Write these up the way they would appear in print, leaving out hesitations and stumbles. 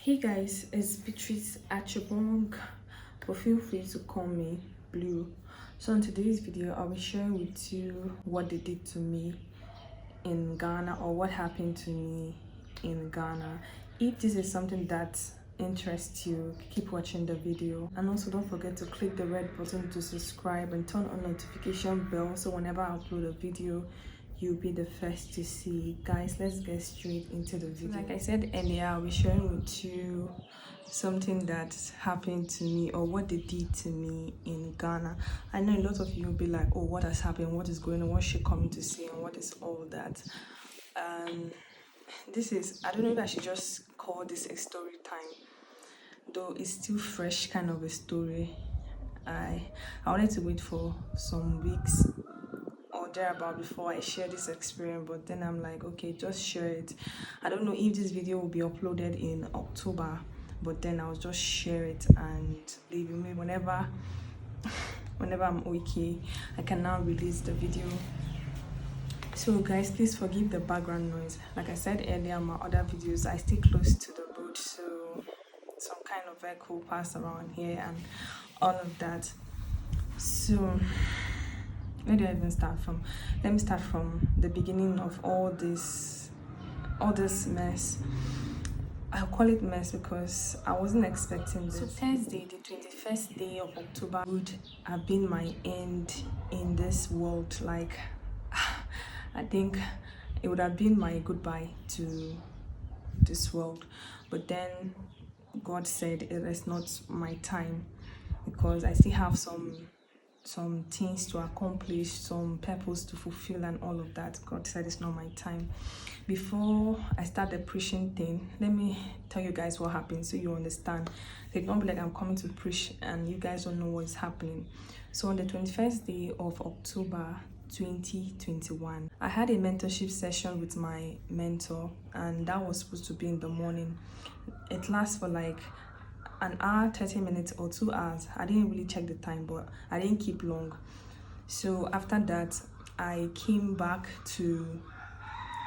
Hey guys, it's Beatrice Achibong, but feel free to call me Blue. So in today's video, I'll be sharing with you what they did to me in Ghana or what happened to me in Ghana. If this is something that interests you, keep watching the video, and also don't forget to click the red button to subscribe and turn on notification bell so whenever I upload a video you'll be the first to see. Guys, let's get straight into the video. Like I said earlier, I'll be sharing with you something that happened to me or what they did to me in Ghana. I know a lot of you will be like, oh, what has happened, what is going on, what's she coming to say, and what is all that. This is, I don't know if I should just call this a story time, though it's still fresh kind of a story. I wanted to wait for some weeks or thereabout before I share this experience, but then I'm like, okay, just share it. I don't know if this video will be uploaded in October, but then I'll just share it and leave it. Maybe whenever I'm okay, I can now release the video. So guys, please forgive the background noise. Like I said earlier in my other videos, I stay close to the road, so some kind of vehicle pass around here and all of that. So where do I even start from? Let me start from the beginning of all this mess. I'll call it mess because I wasn't expecting this. So Thursday, the 21st day of October would have been my end in this world. Like, I think it would have been my goodbye to this world. But then God said it is not my time because I still have some things to accomplish, some purpose to fulfill and all of that. God said it's not my time. Before I start the preaching thing, let me tell you guys what happened so you understand. It don't be like I'm coming to preach and you guys don't know what is happening. So on the 21st day of October 2021, I had a mentorship session with my mentor, and that was supposed to be in the morning. It lasts for like an hour, 30 minutes or 2 hours. I didn't really check the time, but I didn't keep long. So after that, I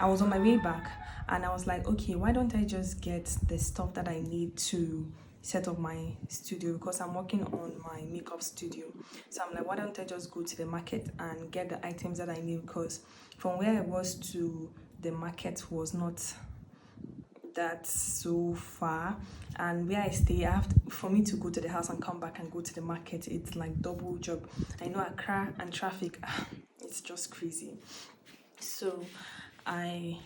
was on my way back and I was like, okay, why don't I just get the stuff that I need to set up my studio, because I'm working on my makeup studio. So I'm like, why don't I just go to the market and get the items that I need, because from where I was to the market was not that so far, and where I stay, for me to go to the house and come back and go to the market, it's like double job. I know Accra and traffic, it's just crazy. So I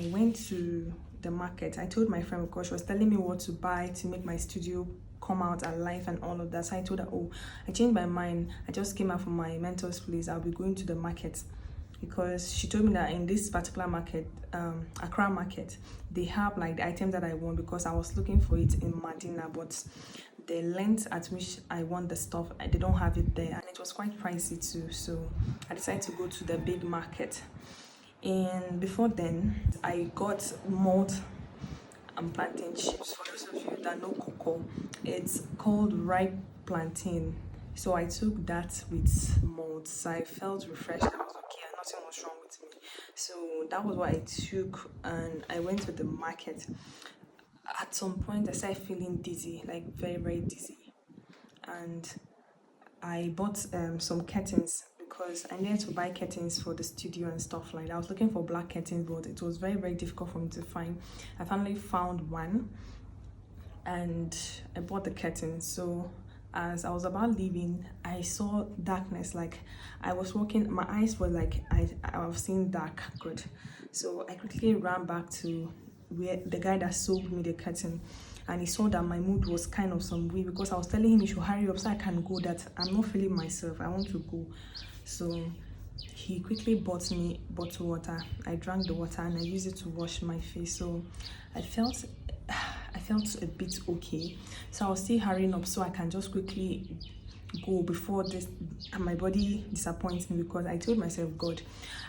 went to the market. I told my friend, because she was telling me what to buy to make my studio come out alive and all of that. So I told her, oh, I changed my mind, I just came out from my mentor's place, I'll be going to the market, because she told me that in this particular market, Accra market, they have like the items that I want, because I was looking for it in Medina, but the length at which I want the stuff, they don't have it there, and it was quite pricey too. So I decided to go to the big market. And before then, I got malt and plantain chips. For those of you that know cocoa, it's called ripe plantain. So I took that with malt. So I felt refreshed. I was okay, and nothing was wrong with me. So that was what I took, and I went to the market. At some point, I started feeling dizzy, like very, very dizzy. And I bought some curtains, because I needed to buy curtains for the studio and stuff like that. I was looking for black curtains, but it was very, very difficult for me to find. I finally found one and I bought the curtains. So as I was about leaving, I saw darkness. Like I was walking, my eyes were like, I was seeing dark. Good. So I quickly ran back to where the guy that sold me the curtain, and he saw that my mood was kind of some way, because I was telling him he should hurry up so I can go, that I'm not feeling myself, I want to go. So he quickly bought me bottled water. I drank the water and I used it to wash my face. So I felt a bit okay. So I was still hurrying up so I can just quickly go before this my body disappoints me, because I told myself, God,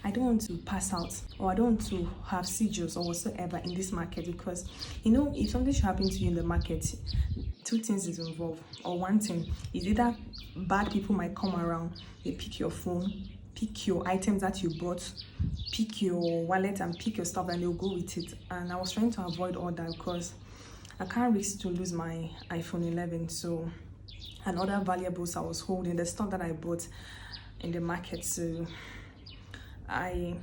I don't want to pass out, or I don't want to have seizures or whatsoever in this market, because you know, if something should happen to you in the market, two things is involved, or one thing is either bad people might come around, they pick your phone, pick your items that you bought, pick your wallet and pick your stuff, and they'll go with it. And I was trying to avoid all that, because I can't risk to lose my iPhone 11, so and other valuables I was holding, the stuff that I bought in the market. So I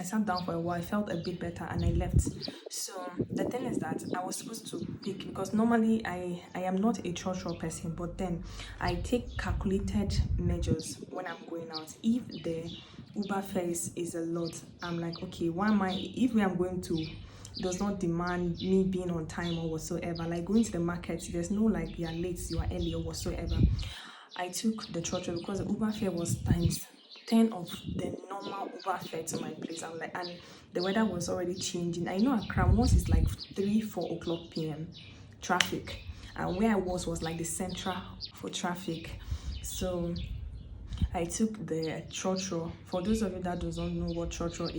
sat down for a while, I felt a bit better, and I left. So the thing is that I was supposed to pick, because normally I am not a trotro person, but then I take calculated measures when I'm going out. If the Uber fare is a lot, I'm like, okay, why am I, if where I'm going to does not demand me being on time or whatsoever, like going to the market, there's no like you are late, you are early or whatsoever. I took the trotro because the Uber fare was times 10 of the normal Uber fare to my place. I'm like, and the weather was already changing. I know Accra once it's like 3-4 o'clock p.m. traffic, and where I was like the central for traffic. So I took the trotro. For those of you that doesn't know what trotro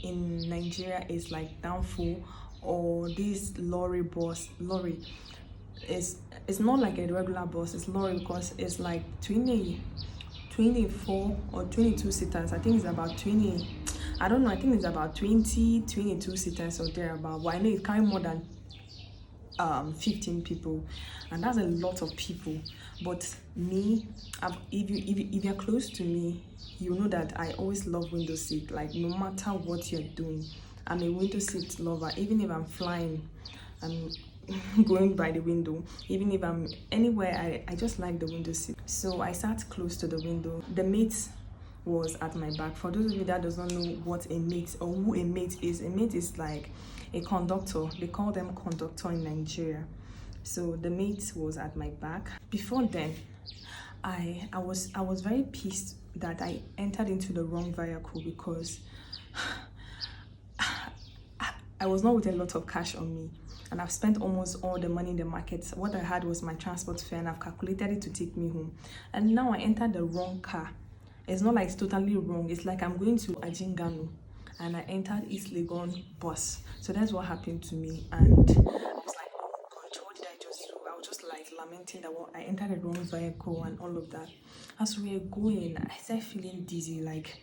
in Nigeria is like downfall, or this lorry bus. Lorry is, it's not like a regular bus, it's lorry, because it's like 24 or 22 seaters. I think it's about 20, I don't know, I think it's about 22 seaters or thereabout, but I know it carry more than 15 people, and that's a lot of people. But me, if you're close to me, you know that I always love window seat. Like no matter what you're doing, I'm a window seat lover. Even if I'm flying, I'm going by the window. Even if I'm anywhere, I just like the window seat. So I sat close to the window. The mate was at my back. For those of you that does not know what a mate or who a mate is like a conductor. They call them conductor in Nigeria. So the mate was at my back. Before then, I was very pissed that I entered into the wrong vehicle, because I was not with a lot of cash on me, and I've spent almost all the money in the market. What I had was my transport fare, and I've calculated it to take me home. And now I entered the wrong car. It's not like it's totally wrong. It's like I'm going to Ajingano, and I entered East Legon bus. So that's what happened to me. And I was like, oh God, what did I just do? I was just like lamenting that I entered the wrong vehicle and all of that. As we were going, I started feeling dizzy. Like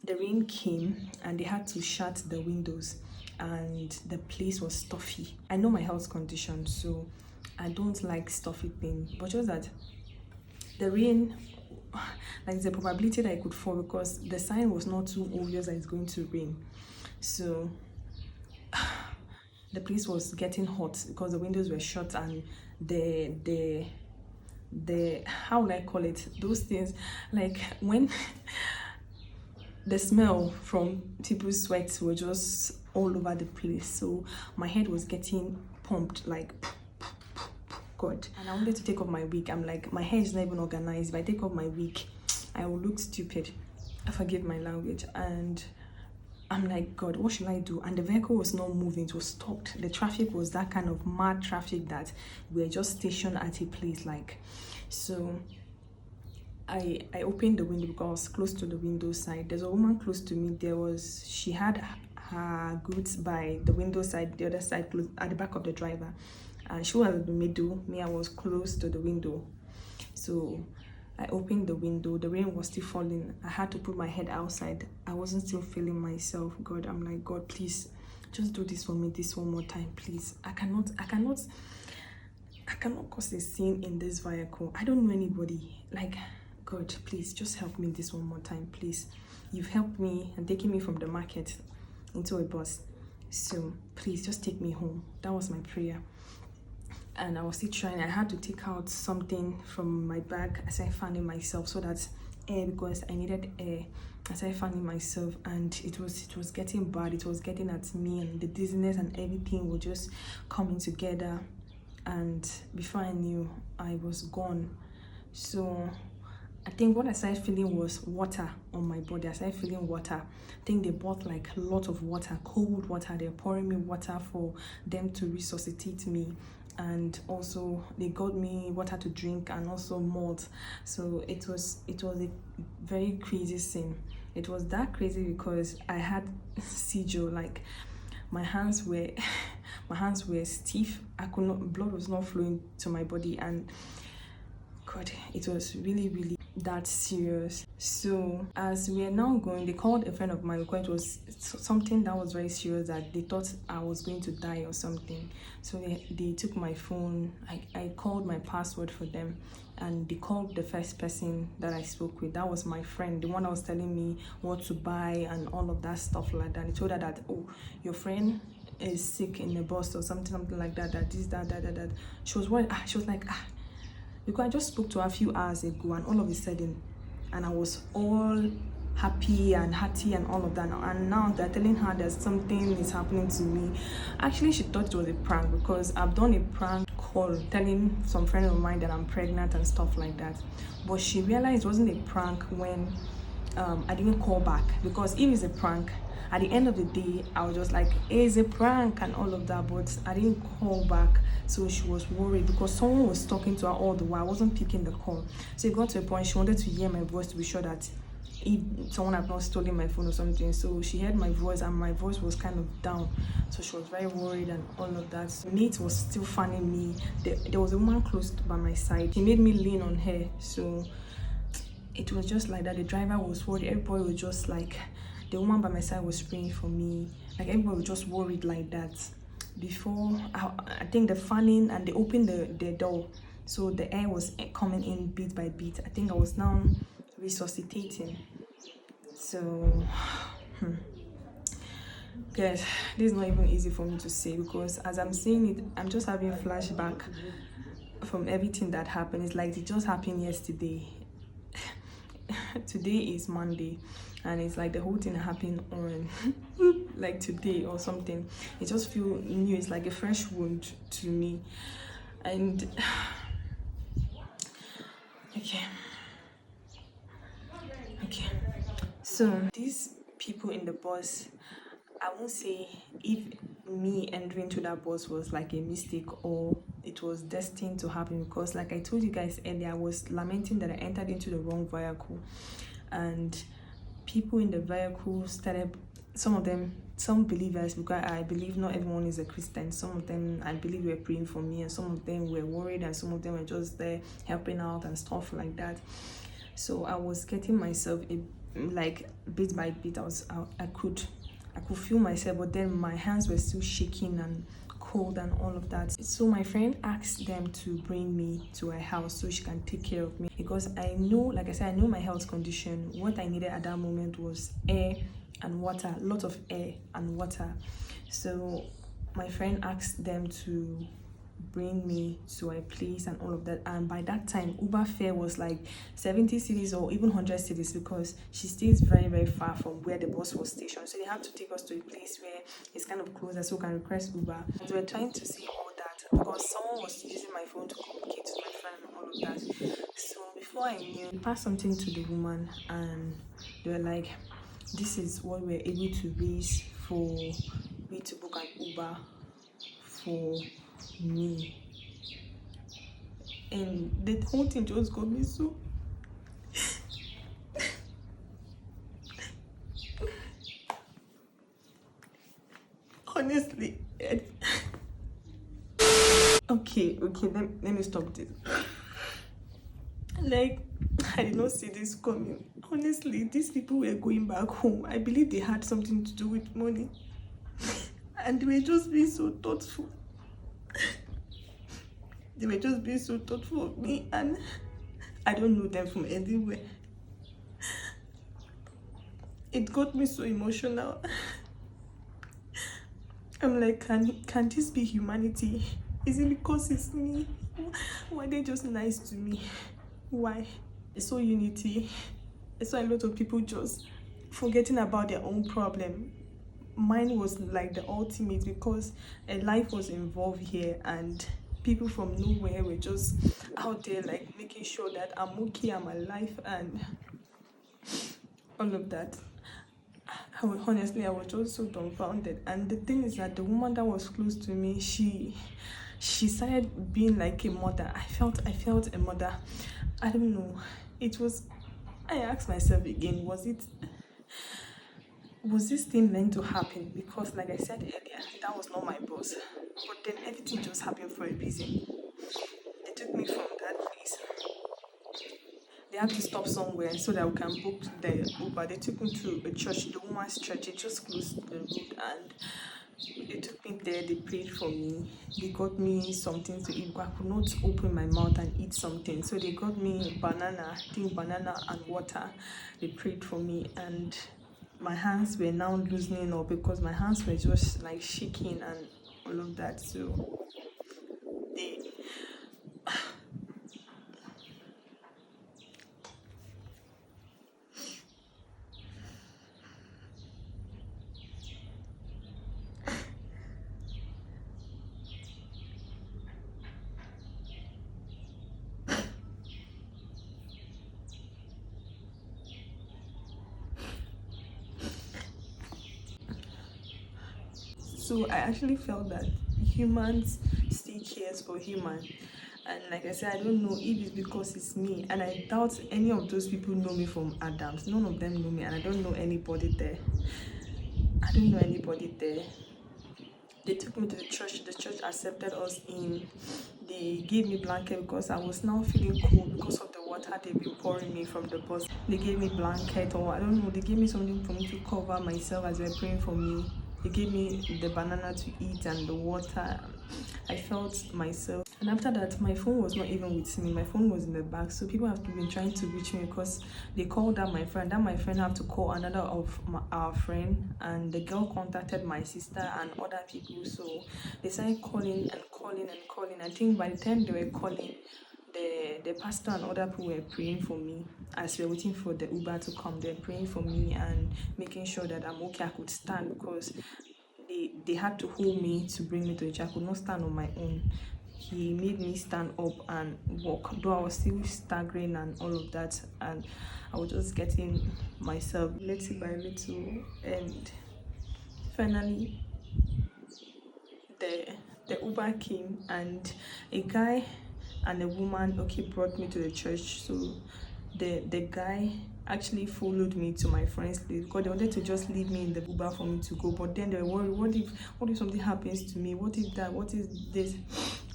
the rain came and they had to shut the windows, and the place was stuffy. I know my health condition, so I don't like stuffy things, but just that the rain, like there's a probability that I could fall, because the sign was not too obvious that it's going to rain. So the place was getting hot because the windows were shut, and the how would I call it, those things, like when the smell from people's sweats were just all over the place. So my head was getting pumped like God. And I wanted to take off my wig. I'm like, my hair is not even organized. If I take off my wig, I will look stupid. I forgive my language. And I'm like, God, what should I do? And the vehicle was not moving. It was stopped. The traffic was that kind of mad traffic that we're just stationed at a place like. So I opened the window because I was close to the window side. There's a woman close to me. She had her goods by the window side, the other side close at the back of the driver. And she was in the middle. Me, I was close to the window. So I opened the window. The rain was still falling. I had to put my head outside. I wasn't still feeling myself. God, I'm like, God, please, just do this for me this one more time, please. I cannot cause a scene in this vehicle. I don't know anybody. Like, God, please, just help me this one more time, please. You've helped me and taken me from the market into a bus. So please, just take me home. That was my prayer. And I was still trying. I had to take out something from my bag. I started fanning myself so that air, because I needed air. I started fanning myself, and it was getting bad. It was getting at me, and the dizziness and everything was just coming together. And before I knew, I was gone. So I think what I started feeling was water on my body. I started feeling water. I think they bought like a lot of water, cold water. They're pouring me water for them to resuscitate me. And also they got me water to drink and also malt. So it was a very crazy scene. It was that crazy because I had seizure. Like my hands were stiff. Blood was not flowing to my body, and God, it was really, really that serious. So as we are now going, they called a friend of mine because it was something that was very serious, that they thought I was going to die or something. So they took my phone. I called my password for them, and they called the first person that I spoke with. That was my friend, the one that was telling me what to buy and all of that stuff like that. They told her that, oh, your friend is sick in the bus or something like that, that this, that. She was worried. She was like, because I just spoke to her a few hours ago, and all of a sudden, and I was all happy and hearty and all of that, and now they're telling her that something is happening to me. Actually, she thought it was a prank, because I've done a prank call telling some friend of mine that I'm pregnant and stuff like that, but she realized it wasn't a prank when I didn't call back, because if it's a prank, at the end of the day, I was just like, hey, it's a prank and all of that, but I didn't call back. So she was worried because someone was talking to her all the while. I wasn't picking the call. So it got to a point she wanted to hear my voice to be sure that if someone had not stolen my phone or something. So she heard my voice, and my voice was kind of down. So she was very worried and all of that. Mate was still fanning me. There was a woman close by my side. He made me lean on her. So it was just like that. The driver was worried. Everybody was just like, the woman by my side was praying for me. Like, everybody was just worried like that. Before, I think the fanning, and they opened the door, so the air was coming in bit by bit. I think I was now resuscitating. So, guys, this is not even easy for me to say, because as I'm saying it, I'm just having a flashback from everything that happened. It's like it just happened yesterday. Today is Monday, and it's like the whole thing happened on like today or something. It just feels new. It's like a fresh wound to me. And okay, so these people in the bus, I won't say if me entering to that bus was like a mistake or it was destined to happen, because like I told you guys earlier, I was lamenting that I entered into the wrong vehicle, and people in the vehicle started, some believers, because I believe not everyone is a Christian. Some of them, I believe, were praying for me, and some of them were worried, and some of them were just there helping out and stuff like that. So I was getting myself like bit by bit. I could feel myself, but then my hands were still shaking and cold and all of that. So my friend asked them to bring me to her house so she can take care of me, because I know, like I said, I know my health condition. What I needed at that moment was air and water, a lot of air and water. So my friend asked them to bring me to a place and all of that, and by that time Uber fare was like 70 cedis or even 100 cedis, because she stays very, very far from where the bus was stationed. So they had to take us to a place where it's kind of closer so we can request Uber. They were trying to see all that, because someone was using my phone to communicate with my friend and all of that. So before I knew, we passed something to the woman, and they were like, this is what we're able to raise for me to book an Uber for me. And the whole thing just got me so honestly. Okay, let me stop this. Like, I did not see this coming. Honestly, these people were going back home. I believe they had something to do with money, and they were just being so thoughtful. They were just being so thoughtful of me, and I don't know them from anywhere. It got me so emotional. I'm like, can this be humanity? Is it because it's me? Why are they just nice to me? Why? It's so unity. It's so a lot of people just forgetting about their own problem. Mine was like the ultimate, because a life was involved here, and people from nowhere were just out there like making sure that I'm okay, I'm alive, and all of that. Honestly, I was just so dumbfounded. And the thing is that the woman that was close to me, she started being like a mother. I felt a mother. I don't know. I asked myself again, was this thing meant to happen? Because like I said earlier, that was not my boss. But then everything just happened for a reason. They took me from that place had to stop somewhere so that we can book the Uber. They took me to a church, the woman's church. It just closed the road, and they took me there. They prayed for me. They got me something to eat, but I could not open my mouth and eat something. So they got me banana, I think banana and water. They prayed for me, and my hands were now loosening up because my hands were just like shaking and all of that. So they So I actually felt that humans still cares for human. And like I said, I don't know if it's because it's me. And I doubt any of those people know me from Adams. None of them know me, and I don't know anybody there. I don't know anybody there. They took me to the church. The church accepted us in. They gave me blanket because I was now feeling cold because of the water they've been pouring me from the bus. They gave me blanket, or I don't know, they gave me something for me to cover myself as they were praying for me. They gave me the banana to eat and the water. I felt myself. And after that, my phone was not even with me. My phone was in the bag. So people have been trying to reach me because they called that my friend. That my friend have to call another of our friend. And the girl contacted my sister and other people. So they started calling and calling and calling. I think by the time they were calling, the pastor and other people were praying for me as we were waiting for the Uber to come. They're praying for me and making sure that I'm okay. I could stand because they had to hold me to bring me to the church. I could not stand on my own. He made me stand up and walk, though I was still staggering and all of that, and I was just getting myself little by little. And finally the Uber came, and a guy and a woman brought me to the church. So the guy actually followed me to my friend's place because they wanted to just leave me in the Uber for me to go, but then they were worried, what if something happens to me, what if that, what is this,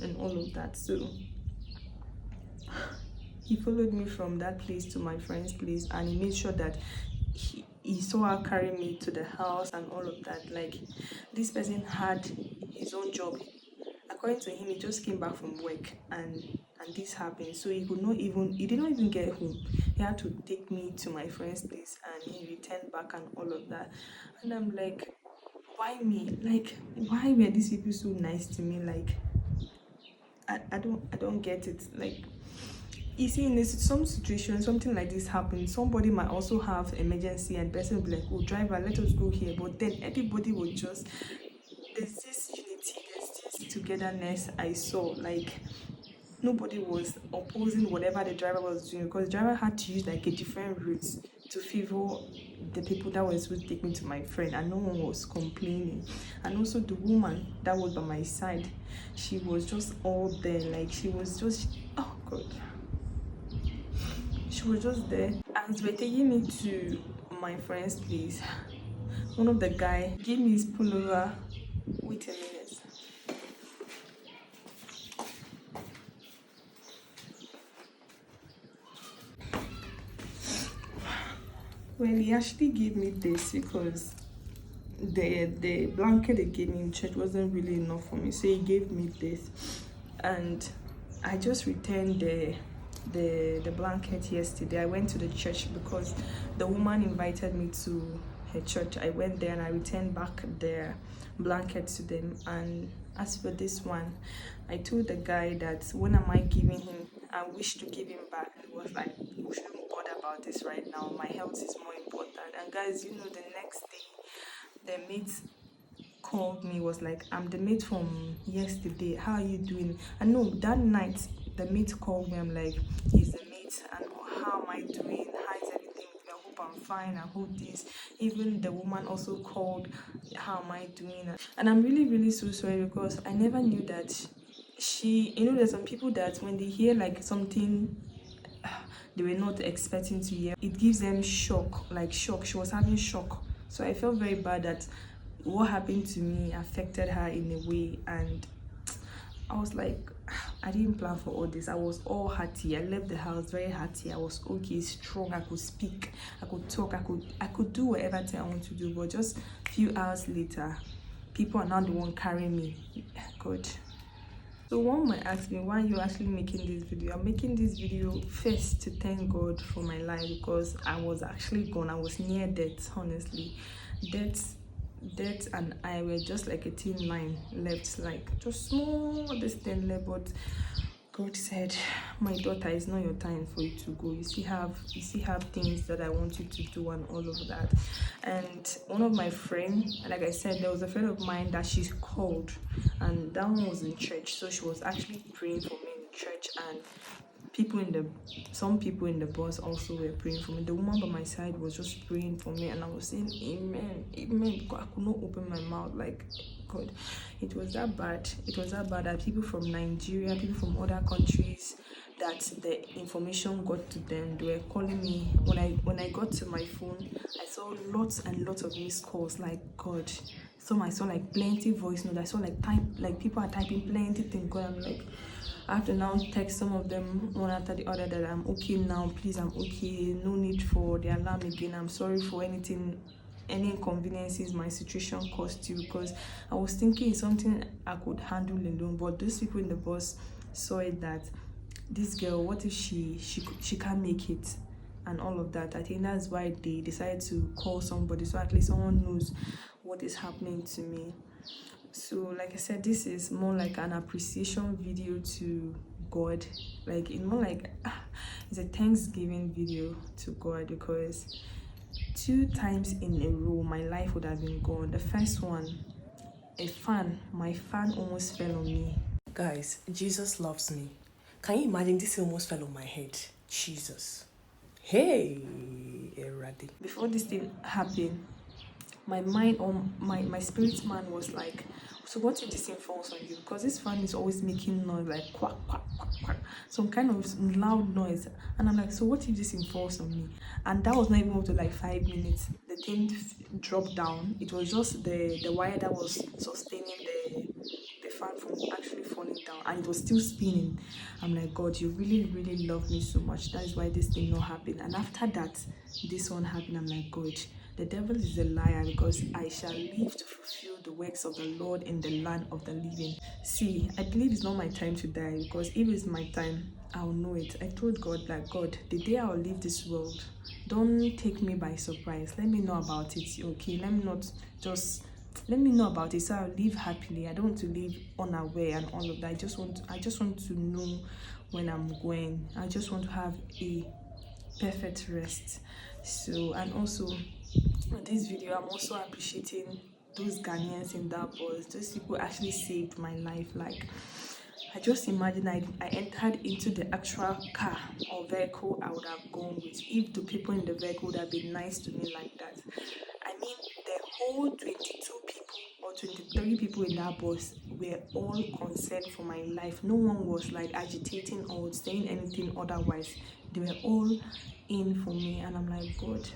and all of that. So he followed me from that place to my friend's place, and he made sure that he saw her carry me to the house and all of that. Like, this person had his own job. According to him, he just came back from work, and this happened. So he did not even get home. He had to take me to my friend's place, and he returned back and all of that. And I'm like, why me? Like, why were these people so nice to me? Like, I don't get it. Like, you see, in some situation, something like this happens, somebody might also have emergency, and the person will be like, oh, driver, let us go here. But then everybody will just, there's this unity, there's this togetherness I saw. Like, nobody was opposing whatever the driver was doing, because the driver had to use like a different route to favor the people that was supposed to take me to my friend, and no one was complaining. And also the woman that was by my side, she was just all there. Like, she was just, oh god, she was just there. As we're taking me to my friend's place, one of the guy gave me his pullover. Wait a minute. Well, he actually gave me this because the blanket they gave me in church wasn't really enough for me, so he gave me this. And I just returned the blanket yesterday. I went to the church because the woman invited me to her church. I went there and I returned back their blanket to them. And as for this one, I told the guy that when am I giving him, I wish to give him back. And he was like, we shouldn't bother about this right now, my health is more important. And guys, the next day the mate called me, was like, I'm the mate from yesterday, how are you doing? And no, that night the mate called me. I'm like, he's the mate, and how am I doing, how is everything? I hope I'm fine, I hope this. Even the woman also called, how am I doing? And I'm really, really so sorry, because I never knew that there's some people that when they hear like something they were not expecting to hear, it gives them shock. She was having shock. So I felt very bad that what happened to me affected her in a way. And I was like, I didn't plan for all this. I was all hearty. I left the house very hearty. I was okay, strong. I could speak, I could talk, I could do whatever thing I want to do. But just a few hours later, people are now the one carrying me. God. So one might ask me, why are you actually making this video? I'm making this video first to thank God for my life, because I was actually gone. I was near death, honestly. Death and I were just like a thin line left, like just small this thing left. But God said, my daughter, it's not your time for you to go. You still have things that I want you to do and all of that. And one of my friends, like I said, there was a friend of mine that she's called, and that one was in church, so she was actually praying for me in church, and some people in the bus also were praying for me. The woman by my side was just praying for me, and I was saying amen, amen, because I could not open my mouth. Like, God, it was that bad that people from Nigeria, people from other countries, that the information got to them. They were calling me. When I got to my phone, I saw lots and lots of missed calls. Like, God, I saw like plenty voice notes. I saw like people are typing plenty things. God, I'm like, I have to now text some of them one after the other that I'm okay now, please, I'm okay, no need for the alarm again, I'm sorry for any inconveniences my situation caused you, because I was thinking it's something I could handle alone. But those people in the bus saw it, that this girl, what if she can't make it and all of that. I think that's why they decided to call somebody, so at least someone knows what is happening to me. So like I said, this is more like an appreciation video to God. Like, it's more like it's a Thanksgiving video to God, because 2 times in a row my life would have been gone. The first one, my fan almost fell on me. Guys, Jesus loves me. Can you imagine this almost fell on my head? Jesus. Hey, Eradi. Before this thing happened, my mind, or my spirit man was like, so what if this thing falls on you? Because this fan is always making noise, like quack, quack, quack, quack, some kind of loud noise. And I'm like, so what if this thing falls on me? And that was not even up to like 5 minutes. The thing dropped down. It was just the wire that was sustaining the fan from actually falling down, and it was still spinning. I'm like, God, you really, really love me so much. That is why this thing not happened. And after that, this one happened. I'm like, God, the devil is a liar, because I shall live to fulfill the works of the Lord in the land of the living. See, I believe it's not my time to die, because if it's my time, I'll know it. I told God, like, God, the day I'll leave this world, don't take me by surprise. Let me know about it, okay? Let me know about it, so I'll live happily. I don't want to live unaware and all of that. I just want to know when I'm going. I just want to have a perfect rest. So, and also in this video, I'm also appreciating those Ghanaians in that bus. Those people actually saved my life. Like, I just imagine I entered into the actual car or vehicle I would have gone with, if the people in the vehicle would have been nice to me like that. I mean, the whole 22 people or 23 people in that bus were all concerned for my life. No one was like agitating or saying anything otherwise. They were all in for me, and I'm like, God,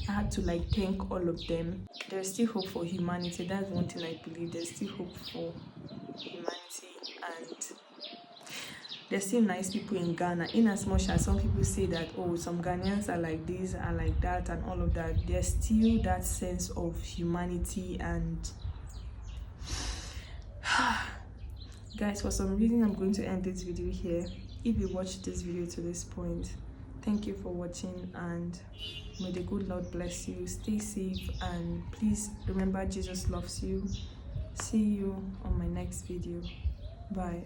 I had to like thank all of them. There's still hope for humanity. That's one thing I believe. There's still hope for humanity, and there's still nice people in Ghana. In as much as some people say that, oh, some Ghanaians are like this and like that and all of that, there's still that sense of humanity. And guys, for some reason I'm going to end this video here. If you watched this video to this point, thank you for watching, and may the good Lord bless you. Stay safe, and please remember, Jesus loves you. See you on my next video. Bye.